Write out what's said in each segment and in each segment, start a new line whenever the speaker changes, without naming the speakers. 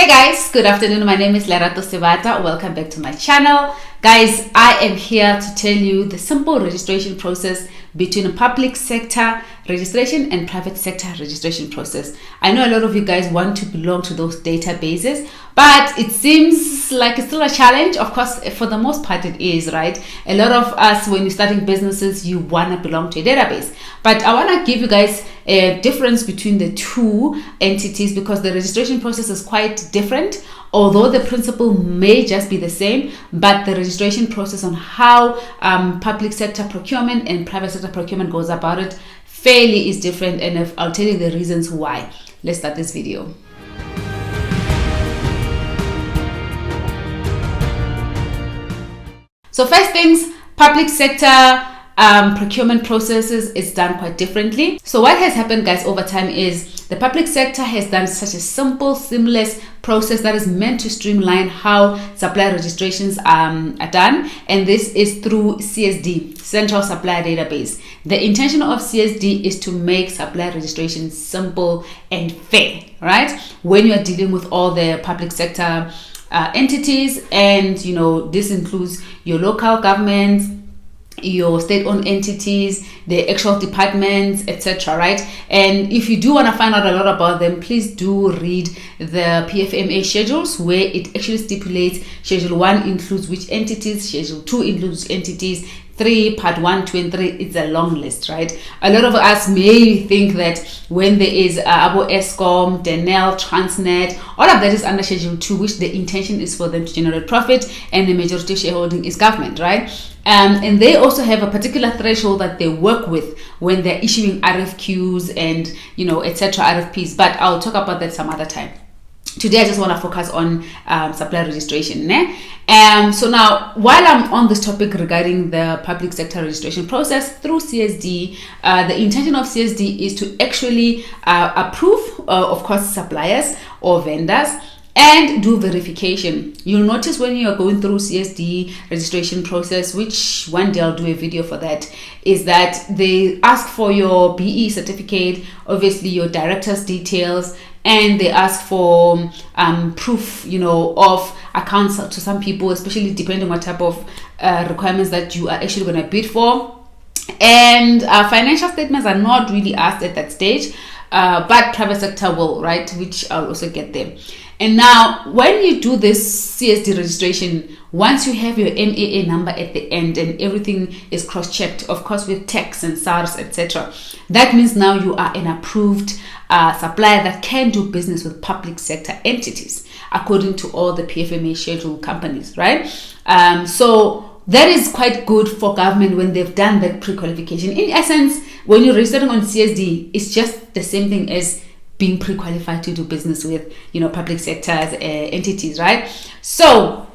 Hey guys, good afternoon. My name is Lerato Sebata. Welcome back to my channel. Guys, I am here to tell you the simple registration process between a public sector registration and private sector registration process. I know a lot of you guys want to belong to those databases, but it seems like it's still a challenge. Of course, for the most part it is, right? A lot of us, when you're starting businesses, you want to belong to a database. But I want to give you guys a difference between the two entities because the registration process is quite different. Although the principle may just be the same, but the registration process on how public sector procurement and private sector procurement goes about it fairly is different, and I'll tell you the reasons why. Let's start this video. So first things, public sector procurement processes is done quite differently. So what has happened, guys, over time is the public sector has done such a simple, seamless process that is meant to streamline how supply registrations are done, and this is through CSD, Central Supplier Database. The intention of CSD is to make supply registration simple and fair, right? When you are dealing with all the public sector entities, and this includes your local governments, your state-owned entities, the actual departments, etc., right? And if you do want to find out a lot about them, please do read the PFMA schedules, where it actually stipulates Schedule 1 includes which entities, Schedule 2 includes which entities, 3, Part 1, 2, and 3, it's a long list, right? A lot of us may think that when there is Abo Eskom, Denel, Transnet, all of that is under Schedule 2, which the intention is for them to generate profit, and the majority shareholding is government, right? And they also have a particular threshold that they work with when they're issuing RFQs and, etc., RFPs, but I'll talk about that some other time. Today, I just want to focus on supply registration. So now, while I'm on this topic regarding the public sector registration process through CSD, the intention of CSD is to actually approve, of course, suppliers or vendors and do verification. You'll notice when you are going through CSD registration process, which one day I'll do a video for that, is that they ask for your BE certificate, obviously your director's details, and they ask for proof, of accounts to some people, especially depending on what type of requirements that you are actually going to bid for. And financial statements are not really asked at that stage, but private sector will, right? Which I'll also get there. And now, when you do this CSD registration, once you have your MAA number at the end and everything is cross-checked, of course with tax and SARS, etc., that means now you are an approved supplier that can do business with public sector entities according to all the PFMA schedule companies, right? So that is quite good for government when they've done that pre-qualification. In essence, when you're registering on CSD, it's just the same thing as being pre-qualified to do business with, public sector's entities, right? So,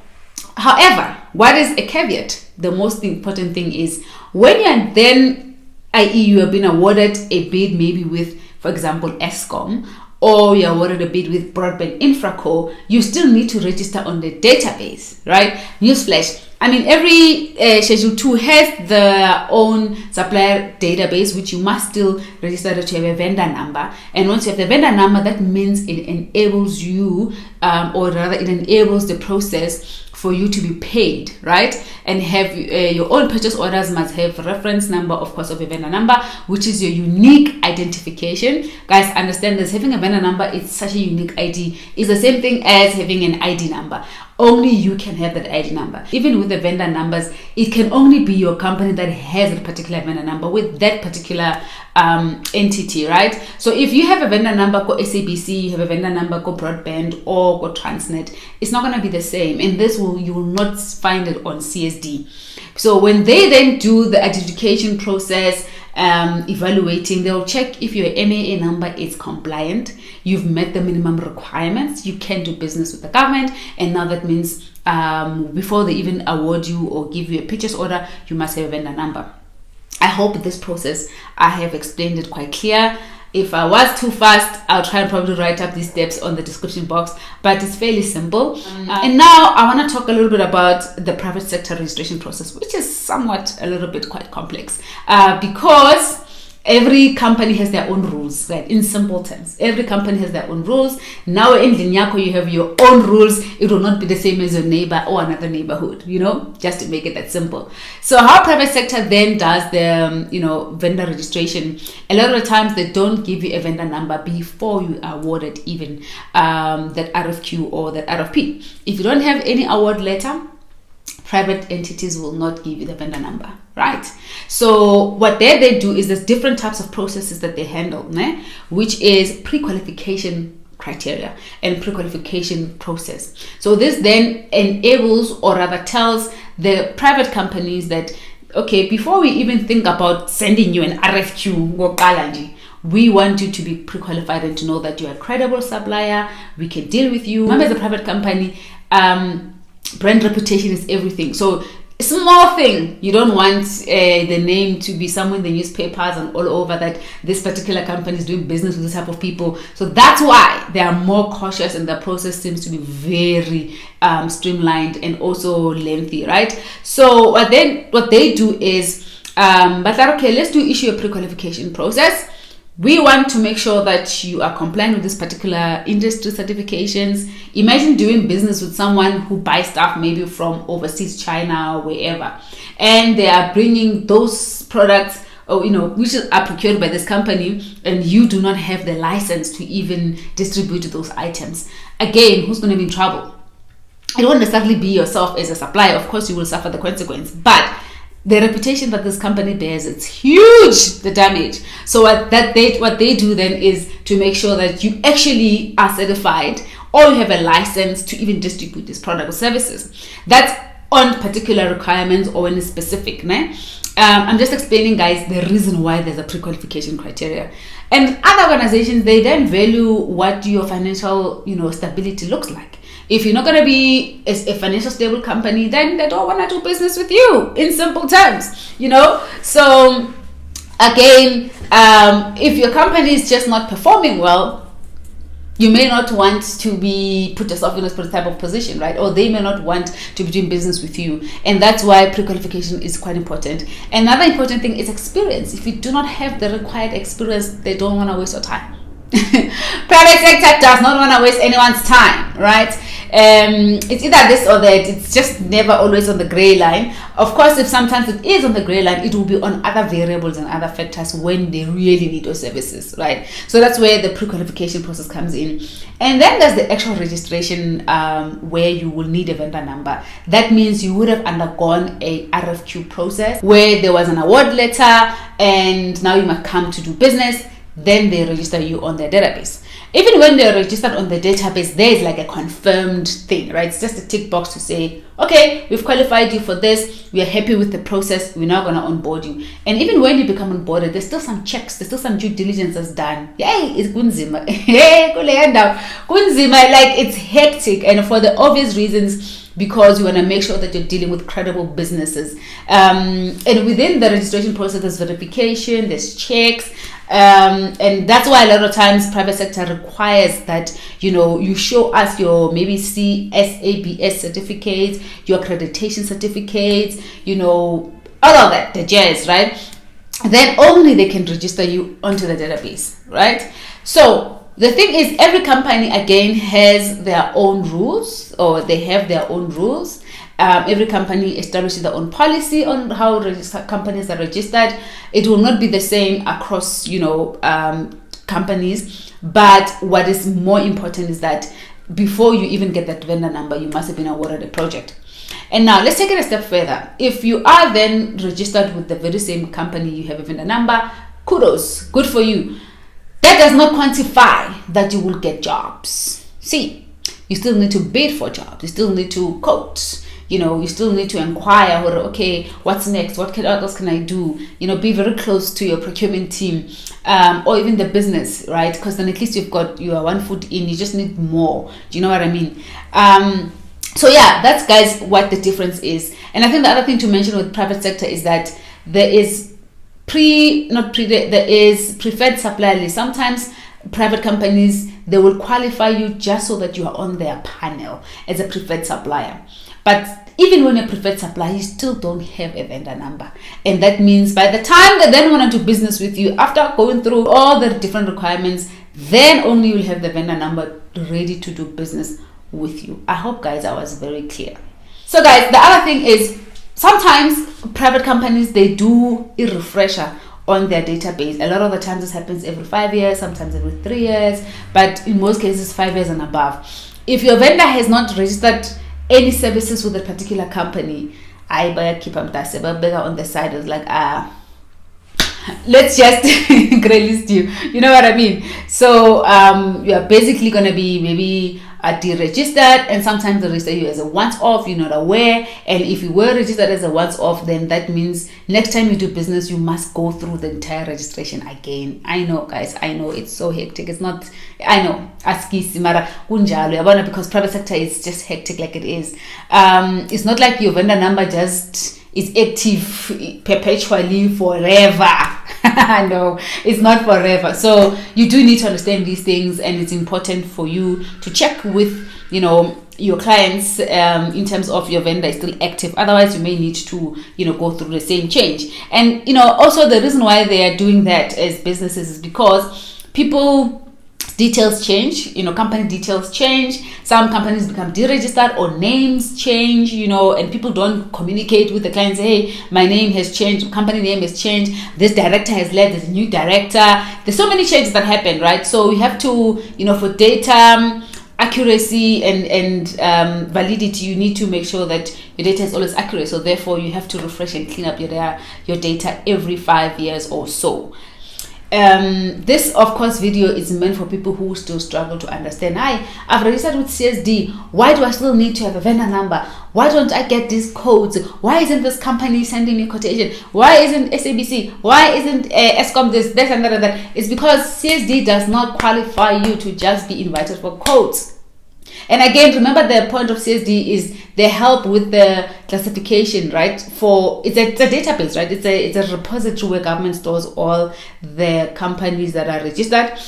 however, what is a caveat? The most important thing is when you're then, i.e., you have been awarded a bid maybe with, for example, Eskom, or you're awarded a bid with Broadband Infraco, you still need to register on the database, right? Newsflash. I mean, every Schedule 2 has their own supplier database, which you must still register to have a vendor number. And once you have the vendor number, that means it enables you, or rather it enables the process for you to be paid, right? And have your own purchase orders must have reference number, of course, of a vendor number, which is your unique identification. Guys, understand this, having a vendor number is such a unique ID. It's the same thing as having an ID number. Only you can have that ID number. Even with the vendor numbers, it can only be your company that has a particular vendor number with that particular entity, right? So if you have a vendor number called SABC, you have a vendor number called Broadband or called Transnet, it's not going to be the same, and you will not find it on CSD. So when they then do the identification process, evaluating, they'll check if your MAA number is compliant, you've met the minimum requirements, you can do business with the government, and now that means before they even award you or give you a purchase order, you must have a vendor number. I hope this process, I have explained it quite clear. If I was too fast, I'll try and probably write up these steps on the description box, but it's fairly simple. And now I want to talk a little bit about the private sector registration process, which is somewhat a little bit quite complex because every company has their own rules, right? In simple terms, every company has their own rules. Now in Linyako, you have your own rules. It will not be the same as your neighbor or another neighborhood, just to make it that simple. So how private sector then does the, vendor registration, a lot of the times they don't give you a vendor number before you are awarded even that RFQ or that RFP. If you don't have any award letter, private entities will not give you the vendor number, right? So what they do is there's different types of processes that they handle, which is pre-qualification criteria and pre-qualification process. So this then enables, or rather tells, the private companies that, okay, before we even think about sending you an RFQ, we want you to be pre-qualified and to know that you're a credible supplier. We can deal with you. Remember, as a private company, brand reputation is everything. So a small thing, you don't want the name to be somewhere in the newspapers and all over that this particular company is doing business with this type of people. So that's why they are more cautious, and the process seems to be very streamlined and also lengthy, right? So what they do is, okay, let's issue a pre-qualification process. We want to make sure that you are compliant with this particular industry certifications. Imagine doing business with someone who buys stuff maybe from overseas, China or wherever, and they are bringing those products, which are procured by this company, and you do not have the license to even distribute those items. Again, who's going to be in trouble? It won't necessarily be yourself as a supplier. Of course, you will suffer the consequence, but the reputation that this company bears, it's huge, the damage. So what they do then is to make sure that you actually are certified or you have a license to even distribute these products or services. That's on particular requirements or when it's specific. I'm just explaining, guys, the reason why there's a pre-qualification criteria. And other organizations, they then value what your financial, stability looks like. If you're not going to be a financial stable company, then they don't want to do business with you, in simple terms, So again, if your company is just not performing well, you may not want to be put yourself in this type of position, right? Or they may not want to be doing business with you. And that's why pre-qualification is quite important. Another important thing is experience. If you do not have the required experience, they don't want to waste your time. Private sector does not want to waste anyone's time, right? It's either this or that. It's just never always on the gray line. Of course, if sometimes it is on the gray line, it will be on other variables and other factors when they really need those services, right? So that's where the pre-qualification process comes in. And then there's the actual registration, where you will need a vendor number. That means you would have undergone a RFQ process where there was an award letter and now you must come to do business. Then they register you on their database. Even when they're registered on the database, there is like a confirmed thing, right? It's just a tick box to say, okay, we've qualified you for this. We are happy with the process. We're now going to onboard you. And even when you become onboarded, there's still some checks. There's still some due diligence that's done. Yay, it's kunzima. Hey, kunzima, like it's hectic. And for the obvious reasons, because you want to make sure that you're dealing with credible businesses. And within the registration process, there's verification, there's checks. And that's why a lot of times private sector requires that, you show us your maybe CSABS certificates, your accreditation certificates, all of that, the jazz, right? Then only they can register you onto the database, right? So the thing is, every company, again, has their own rules, or they have their own rules. Every company establishes their own policy on how companies are registered. It will not be the same across, companies. But what is more important is that before you even get that vendor number, you must have been awarded a project. And now let's take it a step further. If you are then registered with the very same company, you have a vendor number, kudos, good for you. That does not quantify that you will get jobs. See, you still need to bid for jobs. You still need to quote. You still need to inquire, okay, what's next? What else can I do? Be very close to your procurement team, or even the business, right? Because then at least you are 1 foot in. You just need more. Do you know what I mean? So yeah, that's, guys, what the difference is. And I think the other thing to mention with private sector is that there is there is preferred supplier list. Sometimes private companies, they will qualify you just so that you are on their panel as a preferred supplier. But even when a preferred supplier, you still don't have a vendor number. And that means by the time they then want to do business with you, after going through all the different requirements, then only you'll have the vendor number ready to do business with you. I hope, guys, I was very clear. So, guys, the other thing is sometimes private companies, they do a refresher on their database. A lot of the times this happens every 5 years, sometimes every 3 years, but in most cases 5 years and above. If your vendor has not registered any services with a particular company, I better keep them on the side. It's like, let's just grey list you. You know what I mean? So you are basically going to be maybe deregistered, and sometimes they register you as a once-off. You're not aware, and if you were registered as a once-off, then that means next time you do business, you must go through the entire registration again. I know, guys, I know it's so hectic. It's not, I know, askisi mara kunjalo yabona, because private sector is just hectic like it is. It's not like your vendor number just is active perpetually forever. No, it's not forever. So you do need to understand these things, and it's important for you to check with, you know, your clients in terms of your vendor is still active. Otherwise, you may need to, you know, go through the same change. And, you know, also the reason why they are doing that as businesses is because people details change, you know, company details change. Some companies become deregistered or names change, you know, and people don't communicate with the clients. Hey, my name has changed, company name has changed, this director has left, there's a new director. There's so many changes that happen, right? So you have to, you know, for data accuracy and validity, you need to make sure that your data is always accurate. So therefore, you have to refresh and clean up your data every 5 years or so. This of course video is meant for people who still struggle to understand. I've registered with CSD. Why do I still need to have a vendor number? Why don't I get these codes? Why isn't this company sending me quotation? Why isn't SABC? Why isn't ESCOM this and that and that? It's because CSD does not qualify you to just be invited for codes. And again, remember the point of CSD is they help with the classification, right? For it's a database, right? It's a repository where government stores all the companies that are registered,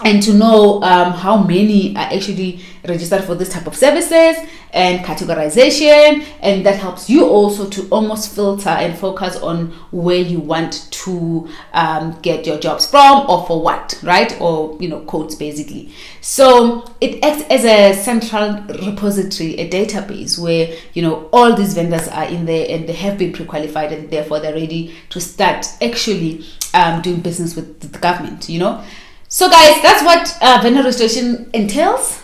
and to know how many are actually registered for this type of services and categorization, and that helps you also to almost filter and focus on where you want to get your jobs from, or for what, right? Or, you know, codes basically. So it acts as a central repository, a database where, you know, all these vendors are in there and they have been pre-qualified, and therefore they're ready to start actually doing business with the government, you know. So guys, that's what vendor registration entails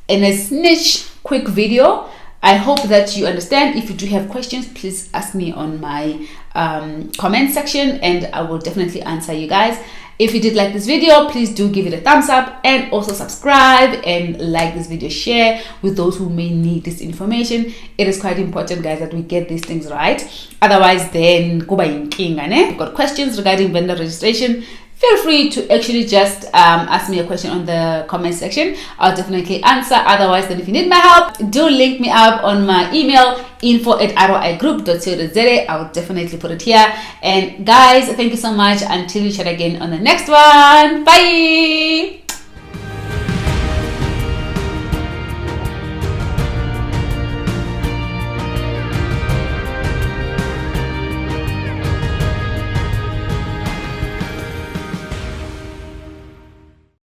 in a niche quick video. I hope that you understand. If you do have questions, please ask me on my comment section, and I will definitely answer you guys. If you did like this video, please do give it a thumbs up, and also subscribe and like this video, share with those who may need this information. It is quite important, guys, that we get these things right. Otherwise, then kuba yinkinga, ne? If you've got questions regarding vendor registration, feel free to actually just ask me a question on the comment section. I'll definitely answer. Otherwise, then if you need my help, do link me up on my email, info@roigroup.co.za. I'll definitely put it here. And guys, thank you so much. Until we chat again on the next one. Bye.